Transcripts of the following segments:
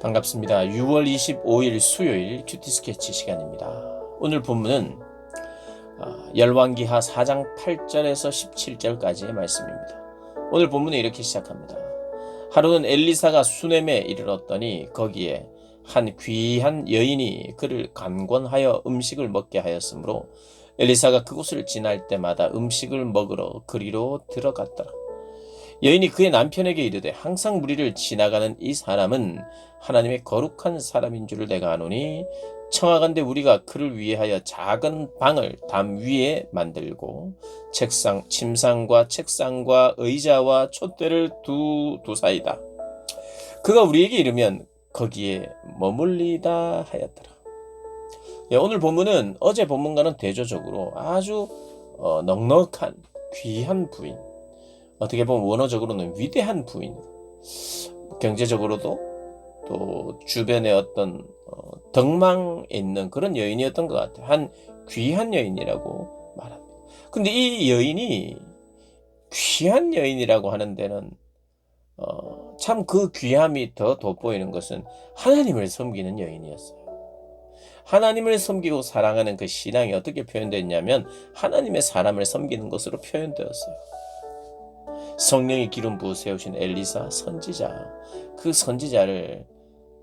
반갑습니다. 6월 25일 수요일 큐티 스케치 시간입니다. 오늘 본문은 열왕기하 4장 8절에서 17절까지의 말씀입니다. 오늘 본문은 이렇게 시작합니다. 하루는 엘리사가 수넴에 이르렀더니 거기에 한 귀한 여인이 그를 간권하여 음식을 먹게 하였으므로 엘리사가 그곳을 지날 때마다 음식을 먹으러 그리로 들어갔더라. 여인이 그의 남편에게 이르되 항상 무리를 지나가는 이 사람은 하나님의 거룩한 사람인 줄을 내가 아노니 청하건대 우리가 그를 위하여 작은 방을 담 위에 만들고 침상과 책상과 의자와 촛대를 두사이다. 그가 우리에게 이르면 거기에 머물리다 하였더라. 오늘 본문은 어제 본문과는 대조적으로 아주 넉넉한 귀한 부인, 어떻게 보면 원어적으로는 위대한 부인, 경제적으로도 또 주변에 어떤 덕망에 있는 그런 여인이었던 것 같아요. 한 귀한 여인이라고 말합니다. 근데 이 여인이 귀한 여인이라고 하는 데는 참 그 귀함이 더 돋보이는 것은 하나님을 섬기는 여인이었어요. 하나님을 섬기고 사랑하는 그 신앙이 어떻게 표현됐냐면 하나님의 사람을 섬기는 것으로 표현되었어요. 성령의 기름 부어 세우신 엘리사 선지자, 그 선지자를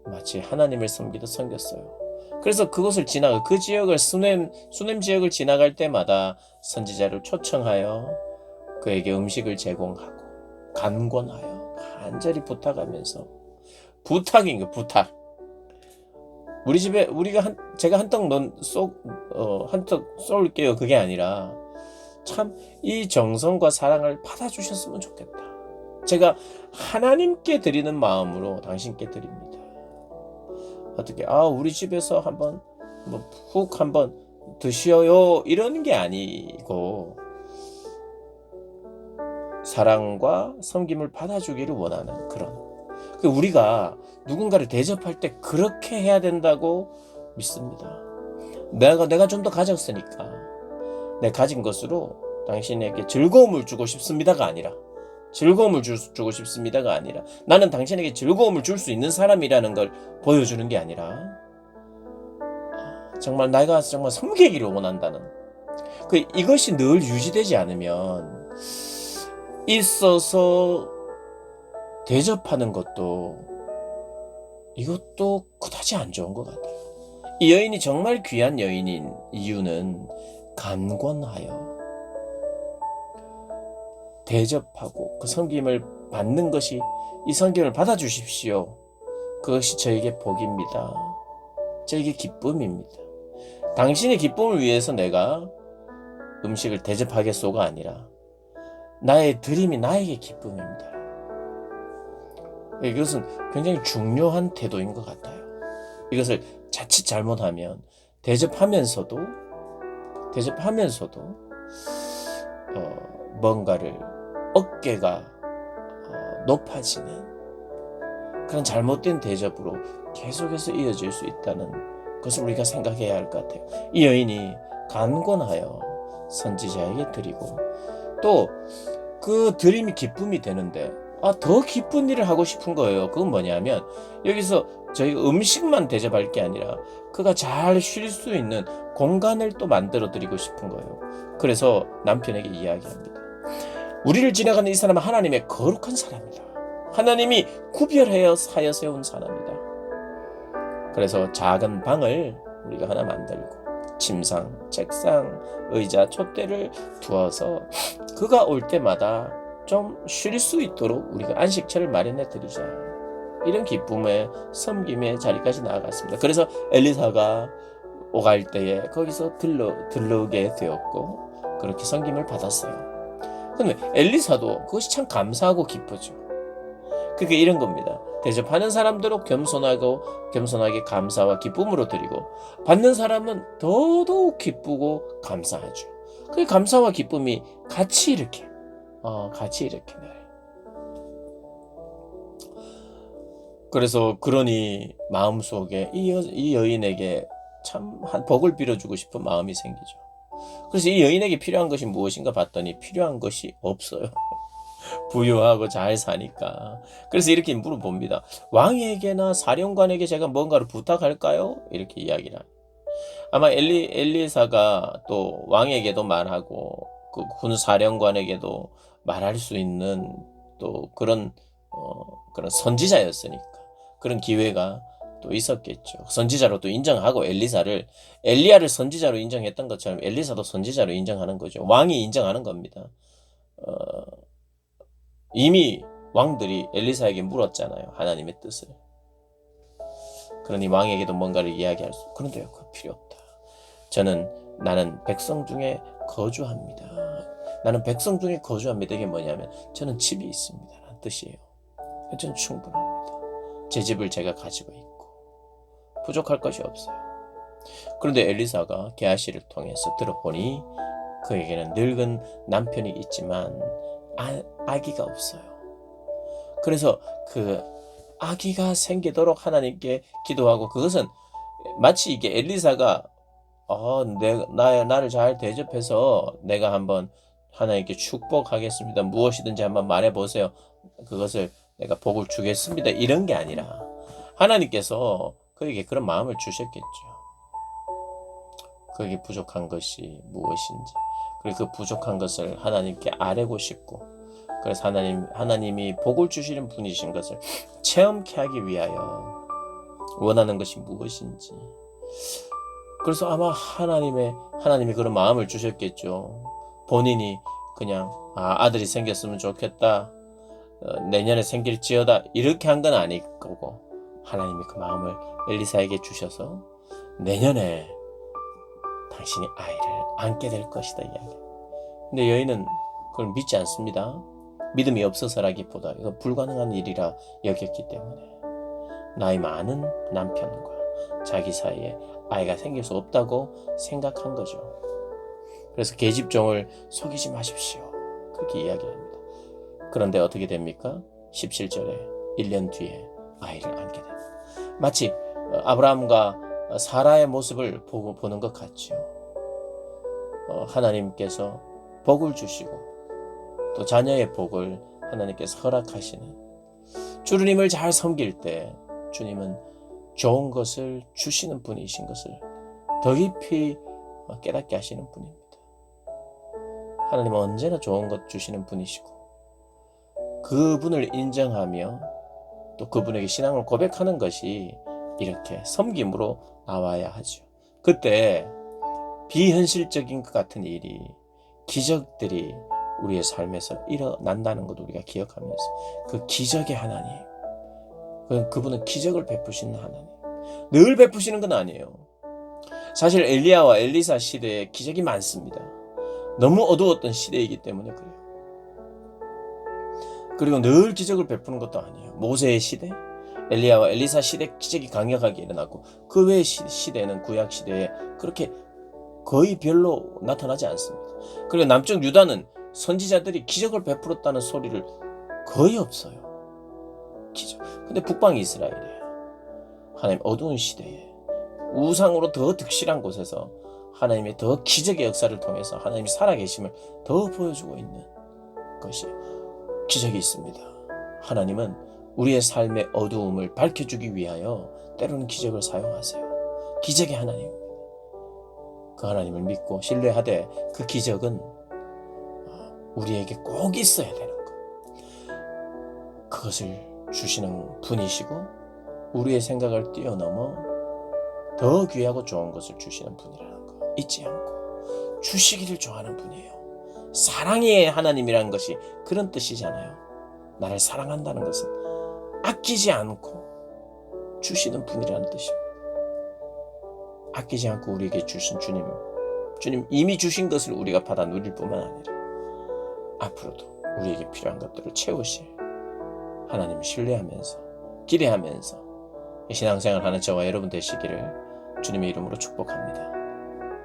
마치 하나님을 섬기듯 섬겼어요. 그래서 그곳을 지나가 그 지역을 수넴 지역을 지나갈 때마다 선지자를 초청하여 그에게 음식을 제공하고 간권하여 간절히 부탁하면서, 부탁인 거 부탁. 우리 집에 제가 한턱 쏠게요, 그게 아니라 참 이 정성과 사랑을 받아주셨으면 좋겠다. 제가 하나님께 드리는 마음으로 당신께 드립니다. 어떻게 우리 집에서 한번 훅 한번 드시어요 이러는 게 아니고 사랑과 섬김을 받아주기를 원하는 그런, 우리가 누군가를 대접할 때 그렇게 해야 된다고 믿습니다. 내가 좀 더 가졌으니까 내 가진 것으로 당신에게 즐거움을 주고 싶습니다가 아니라, 주고 싶습니다가 아니라, 나는 당신에게 즐거움을 줄 수 있는 사람이라는 걸 보여주는 게 아니라, 정말 내가 정말 섬기기를 원한다는, 이것이 늘 유지되지 않으면 있어서 대접하는 것도 이것도 그다지 안 좋은 것 같아요. 이 여인이 정말 귀한 여인인 이유는 간권하여 대접하고 그 섬김을 받는 것이, 이 섬김을 받아주십시오. 그것이 저에게 복입니다. 저에게 기쁨입니다. 당신의 기쁨을 위해서 내가 음식을 대접하겠소가 아니라 나의 드림이 나에게 기쁨입니다. 이것은 굉장히 중요한 태도인 것 같아요. 이것을 자칫 잘못하면 대접하면서도 뭔가를 어깨가 높아지는 그런 잘못된 대접으로 계속해서 이어질 수 있다는 것을 우리가 생각해야 할 것 같아요. 이 여인이 간권하여 선지자에게 드리고, 또 그 드림이 기쁨이 되는데 더 기쁜 일을 하고 싶은 거예요. 그건 뭐냐면 여기서 저희가 음식만 대접할 게 아니라 그가 잘 쉴 수 있는 공간을 또 만들어 드리고 싶은 거예요. 그래서 남편에게 이야기합니다. 우리를 지나가는 이 사람은 하나님의 거룩한 사람이다. 하나님이 구별하여 사여 세운 사람이다. 그래서 작은 방을 우리가 하나 만들고 침상, 책상, 의자, 촛대를 두어서 그가 올 때마다 좀 쉴 수 있도록 우리가 안식처를 마련해 드리자. 이런 기쁨의 섬김의 자리까지 나아갔습니다. 그래서 엘리사가 오갈 때에 거기서 들르게 되었고 그렇게 섬김을 받았어요. 그런데 엘리사도 그것이 참 감사하고 기쁘죠. 그게 이런 겁니다. 대접하는 사람들은 겸손하게 감사와 기쁨으로 드리고, 받는 사람은 더더욱 기쁘고 감사하죠. 그 감사와 기쁨이 같이 이렇게 나요. 그래서 그러니 마음속에 이 여인에게 참 한 복을 빌어주고 싶은 마음이 생기죠. 그래서 이 여인에게 필요한 것이 무엇인가 봤더니 필요한 것이 없어요. 부유하고 잘 사니까. 그래서 이렇게 물어봅니다. 왕에게나 사령관에게 제가 뭔가를 부탁할까요? 이렇게 이야기를 합니다. 아마 엘리사가 또 왕에게도 말하고 그 군 사령관에게도 말할 수 있는 또 그런 선지자였으니까 그런 기회가 또 있었겠죠. 선지자로 또 인정하고 엘리야를 선지자로 인정했던 것처럼 엘리사도 선지자로 인정하는 거죠. 왕이 인정하는 겁니다. 어, 이미 왕들이 엘리사에게 물었잖아요. 하나님의 뜻을. 그러니 왕에게도 뭔가를 이야기할 수. 그런데 그 필요 없다. 나는 백성 중에 거주합니다. 나는 백성 중에 거주합니다. 이게 뭐냐면 저는 집이 있습니다. 라는 뜻이에요. 저는 충분합니다. 제 집을 제가 가지고 있고 부족할 것이 없어요. 그런데 엘리사가 게하시를 통해서 들어보니 그에게는 늙은 남편이 있지만 아기가 없어요. 그래서 그 아기가 생기도록 하나님께 기도하고 그것은 마치 이게 엘리사가 나를 잘 대접해서 내가 한번 하나님께 축복하겠습니다. 무엇이든지 한번 말해보세요. 그것을 내가 복을 주겠습니다. 이런 게 아니라 하나님께서 그에게 그런 마음을 주셨겠죠. 그에게 부족한 것이 무엇인지 그리고 그 부족한 것을 하나님께 아뢰고 싶고 그래서 하나님이 복을 주시는 분이신 것을 체험케 하기 위하여 원하는 것이 무엇인지 그래서 아마 하나님이 그런 마음을 주셨겠죠. 본인이 그냥 아들이 생겼으면 좋겠다. 내년에 생길지어다. 이렇게 한 건 아닐 거고 하나님이 그 마음을 엘리사에게 주셔서 내년에 당신이 아이를 안게 될 것이다 이야기. 근데 여인은 그걸 믿지 않습니다. 믿음이 없어서라기보다 이거 불가능한 일이라 여겼기 때문에 나이 많은 남편과 자기 사이에 아이가 생길 수 없다고 생각한 거죠. 그래서 계집종을 속이지 마십시오. 그렇게 이야기합니다. 그런데 어떻게 됩니까? 17절에 1년 뒤에 아이를 안게 됩니다. 마치 아브라함과 사라의 모습을 보는 것 같죠. 하나님께서 복을 주시고 또 자녀의 복을 하나님께서 허락하시는 주님을 잘 섬길 때 주님은 좋은 것을 주시는 분이신 것을 더 깊이 깨닫게 하시는 분입니다. 하나님은 언제나 좋은 것 주시는 분이시고 그분을 인정하며 또 그분에게 신앙을 고백하는 것이 이렇게 섬김으로 나와야 하죠. 그때 비현실적인 것 같은 일이 기적들이 우리의 삶에서 일어난다는 것도 우리가 기억하면서 그 기적의 하나님 그분은 기적을 베푸시는 하나님 늘 베푸시는 건 아니에요. 사실 엘리야와 엘리사 시대에 기적이 많습니다. 너무 어두웠던 시대이기 때문에 그래요. 그리고 늘 기적을 베푸는 것도 아니에요. 모세의 시대 엘리야와 엘리사 시대 기적이 강력하게 일어나고 그 외의 시대는 구약 시대에 그렇게 거의 별로 나타나지 않습니다. 그리고 남쪽 유다는 선지자들이 기적을 베풀었다는 소리를 거의 없어요. 기적. 근데 북방 이스라엘이에요. 하나님 어두운 시대에 우상으로 더 득실한 곳에서 하나님의 더 기적의 역사를 통해서 하나님이 살아계심을 더 보여주고 있는 것이 기적이 있습니다. 하나님은 우리의 삶의 어두움을 밝혀주기 위하여 때로는 기적을 사용하세요. 기적의 하나님입니다. 그 하나님을 믿고 신뢰하되 그 기적은 우리에게 꼭 있어야 되는 것. 그것을 주시는 분이시고 우리의 생각을 뛰어넘어 더 귀하고 좋은 것을 주시는 분이라는 것 잊지 않고 주시기를 좋아하는 분이에요. 사랑의 하나님이라는 것이 그런 뜻이잖아요. 나를 사랑한다는 것은 아끼지 않고 주시는 분이라는 뜻입니다. 아끼지 않고 우리에게 주신 주님 이미 주신 것을 우리가 받아 누릴 뿐만 아니라 앞으로도 우리에게 필요한 것들을 채우실 하나님을 신뢰하면서 기대하면서 신앙생활 하는 저와 여러분 되시기를 주님의 이름으로 축복합니다.